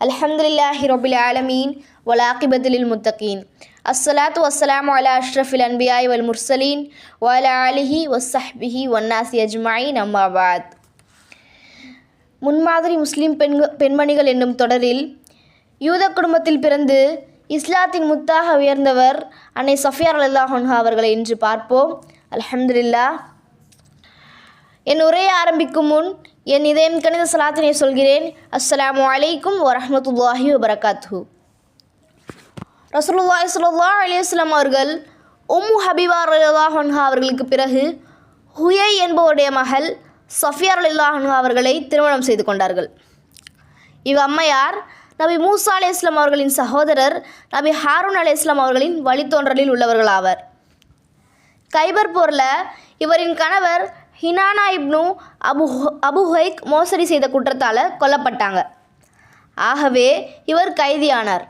அல்ஹம்துலில்லாஹி ரப்பில் ஆலமீன் வல் ஆகிபத்து லில் முத்தகீன். அஸ்ஸலாத்து வஸ்ஸலாமு அலா அஷ்ரஃபில் அன்பியாஇ வல் முர்சலீன் வ அலா ஆலிஹி வஸ்ஸஹ்பிஹி வன்னாசி அஜ்மஈன். அம்மா பஅத். முன்மாதிரி முஸ்லிம் பெண்மணிகள் என்னும் தொடரில் யூத குடும்பத்தில் பிறந்து இஸ்லாத்தின் முத்தாக உயர்ந்தவர் அன்னை சஃபியா ரலியல்லாஹு அன்ஹா அவர்களை இன்று பார்ப்போம். அல்ஹம்துலில்லாஹ். என் உரையை ஆரம்பிக்கும் முன் என் இதயம் கணித சலாத்தினை சொல்கிறேன். அஸ்ஸலாமு அலைக்கும் வரஹ்மத்துல்லாஹி வபரகாத்துஹு. ரசூலுல்லாஹி ஸல்லல்லாஹு அலைஹி வஸல்லம் அவர்கள் உம்மு ஹபீபா ரலியல்லாஹு அன்ஹா அவர்களுக்கு பிறகு ஹுயை என்பவருடைய மகள் சஃபியா ரலியல்லாஹு அன்ஹா அவர்களை திருமணம் செய்து கொண்டார்கள். இவ்வம்மையார் நபி மூசா அலைஹிஸ்ஸலாம் அவர்களின் சகோதரர் நபி ஹாரூன் அலைஹிஸ்ஸலாம் அவர்களின் வழித்தோன்றலில் உள்ளவர்களாவர். கைபர் போரில் இவரின் கணவர் ஹினானா இப்னு அபு ஹுவைக் மோசடி செய்த குற்றத்தால் கொல்லப்பட்டாங்க. ஆகவே இவர் கைதியானார்.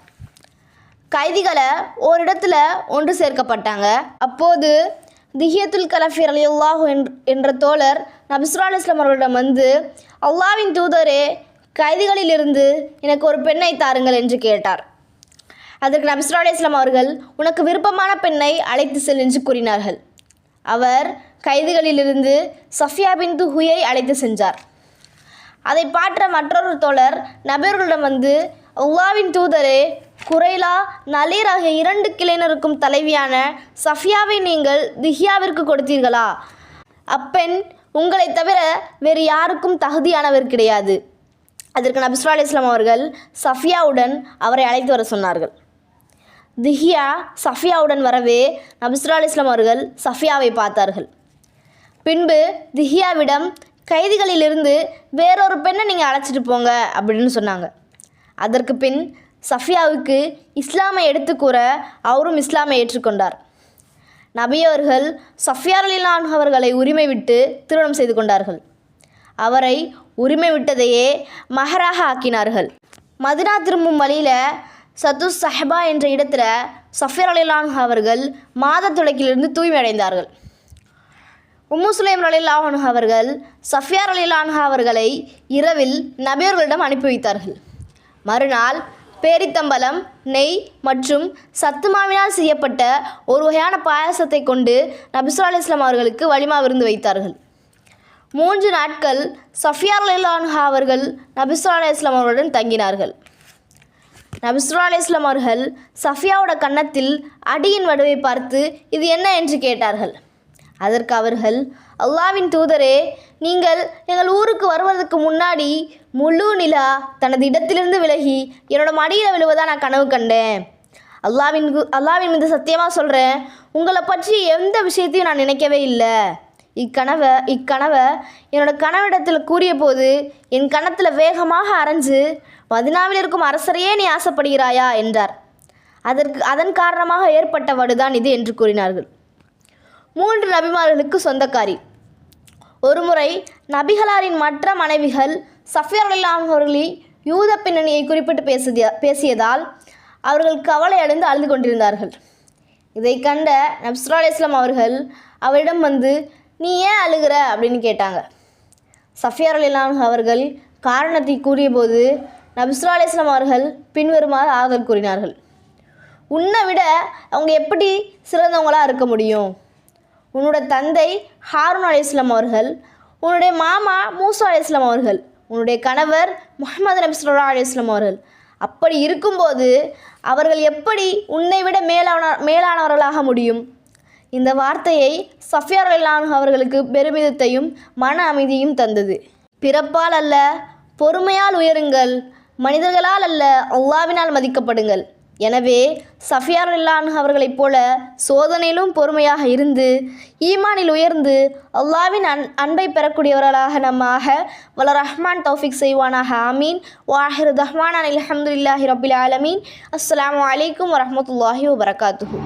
கைதிகளை ஓரிடத்தில் ஒன்று சேர்க்கப்பட்டாங்க. அப்போது திஹியத்துல் கலஃபி ரலியல்லாஹு என்ற தோழர் நபி ஸல்லல்லாஹு அலைஹி வஸல்லம் அவர்களிடம் வந்து, அல்லாஹ்வின் தூதரே, கைதிகளிலிருந்து எனக்கு ஒரு பெண்ணை தாருங்கள் என்று கேட்டார். அதற்கு நபி ஸல்லல்லாஹு அலைஹி வஸல்லம் அவர்கள், உனக்கு விருப்பமான பெண்ணை அழைத்து செல் என்று கூறினார்கள். அவர் கைதிகளிலிருந்து சஃபியா பின்து ஹுயை அழைத்து சென்றார். அதை பாற்ற மற்றொரு தோழர் நபியர்களிடம் வந்து, அல்லாஹ்வின் தூதரே, குரைலா நலீர் ஆகிய 2 கிளையினருக்கும் தலைவியான சஃபியாவை நீங்கள் திஹியாவிற்கு கொடுத்தீர்களா? அப்பெண் உங்களை தவிர வேறு யாருக்கும் தகுதியானவர் கிடையாது. அதற்கு நபி ஸல்லல்லாஹு அலைஹி வஸல்லம் அவர்கள் சஃபியாவுடன் அவரை அழைத்து வர சொன்னார்கள். திஹியா சஃபியாவுடன் வரவே நபி ஸல்லல்லாஹு அலைஹி வஸல்லம் அவர்கள் சஃபியாவை பார்த்தார்கள். பின்பு திஹியாவிடம், கைதிகளிலிருந்து வேறொரு பெண்ணை நீங்கள் அழைச்சிட்டு போங்க அப்படின்னு சொன்னாங்க. அதற்கு பின் சஃபியாவுக்கு இஸ்லாமை எடுத்து கூற அவரும் இஸ்லாமை ஏற்றுக்கொண்டார். நபியவர்கள் சஃபியா ரலியல்லாஹு அன்ஹா அவர்களை உரிமை விட்டு திருமணம் செய்து கொண்டார்கள். அவரை உரிமை விட்டதையே மஹராக ஆக்கினார்கள். மதினா திரும்பும் வழியில் சத்துஸ் சஹபா என்ற இடத்துல சஃபியா ரலியல்லாஹு அன்ஹா அவர்கள் மாத தொடக்கிலிருந்து தூய்மை அடைந்தார்கள். உம்மு சுலைம் ரலியல்லாஹு அன்ஹா அவர்கள் சஃபியா ரலியல்லாஹு அன்ஹா அவர்களை இரவில் நபியர்களிடம் அனுப்பி வைத்தார்கள். மறுநாள் பேரித்தம்பலம், நெய் மற்றும் சத்துமாவினால் செய்யப்பட்ட ஒரு வகையான பாயாசத்தை கொண்டு நபி ஸல்லல்லாஹு அலைஹி வஸல்லம் அவர்களுக்கு வலிமா விருந்து வைத்தார்கள். 3 நாட்கள் சஃபியா ரலியல்லாஹு அன்ஹா அவர்கள் நபி ஸல்லல்லாஹு அலைஹி வஸல்லம் அவர்களுடன் தங்கினார்கள். நபி ஸல்லல்லாஹு அலைஹி வஸல்லம் அவர்கள் சஃபியாவோட கன்னத்தில் அடியின் வடுவை பார்த்து இது என்ன என்று கேட்டார்கள். அதற்கு அவர்கள், அல்லாஹ்வின் தூதரே, நீங்கள் எங்கள் ஊருக்கு வருவதற்கு முன்னாடி முழு நிலா தனது இடத்திலிருந்து விலகி என்னோட மடியில் விழுவதாக நான் கனவு கண்டேன். அல்லாஹ்வின் மீது சத்தியமாக சொல்கிறேன், உங்களை பற்றி எந்த விஷயத்தையும் நான் நினைக்கவே இல்லை. இக்கனவை என்னோட கனவிடத்தில் கூறிய போது என் கன்னத்தில் வேகமாக அரைஞ்சு, மதினாவில் இருக்கும் அரசரையே நீ ஆசைப்படுகிறாயா என்றார். அதன் காரணமாக ஏற்பட்ட வடுதான் இது என்று கூறினார்கள். 3 நபிமார்களுக்கு சொந்தக்காரி. ஒருமுறை நபிகளாரின் மற்ற மனைவிகள் சஃபியா ரலியல்லாஹு அன்ஹா அவர்களை யூத பின்னணியை குறிப்பிட்டு பேசியதால் அவர்கள் கவலை அடைந்து அழுது கொண்டிருந்தார்கள். இதை கண்ட நபி ஸல்லல்லாஹு அலைஹி வஸல்லம் அவர்கள் அவரிடம் வந்து, நீ ஏன் அழுகிற அப்படின்னு கேட்டாங்க. சஃபியா ரலியல்லாஹு அன்ஹா அவர்கள் காரணத்தை கூறியபோது நபி ஸல்லல்லாஹு அலைஹி வஸல்லம் அவர்கள் பின்வருமாறு ஆறுதல் கூறினார்கள். உன்னை விட அவங்க எப்படி சிறந்தவங்களாக இருக்க முடியும்? உன்னோட தந்தை ஹாரூன் அலைஹிஸ்ஸலாம் அவர்கள், உன்னுடைய மாமா மூசா அலைஹிஸ்ஸலாம் அவர்கள், உன்னுடைய கணவர் முஹம்மது நபி ஸல்லல்லாஹு அலைஹி வஸல்லம் அவர்கள். அப்படி இருக்கும்போது அவர்கள் எப்படி உன்னை விட மேலானவர்களாக முடியும்? இந்த வார்த்தையை சஃபியா ரலியல்லாஹு அன்ஹா அவர்களுக்கு பெருமிதத்தையும் மன அமைதியையும் தந்தது. பிறப்பால் அல்ல, பொறுமையால் உயருங்கள். மனிதர்களால் அல்ல, அல்லாஹ்வினால் மதிக்கப்படுங்கள். எனவே சஃபியா ரலியல்லாஹு அன்ஹா அவர்களைப் போல சோதனையிலும் பொறுமையாக இருந்து ஈமானில் உயர்ந்து அல்லாஹ்வின் அன்பை பெறக்கூடியவர்களாக நம்மாக வல்ல ரஹ்மான் தௌஃபீக் செய்வானாக. ஆமீன். வாஹிரு தஹ்வானா அல்ஹம்துலில்லாஹி ரப்பில் ஆலமீன். அஸ்ஸலாமு அலைக்கும் வரஹ்மத்துல்லாஹி வபரகாத்துஹு.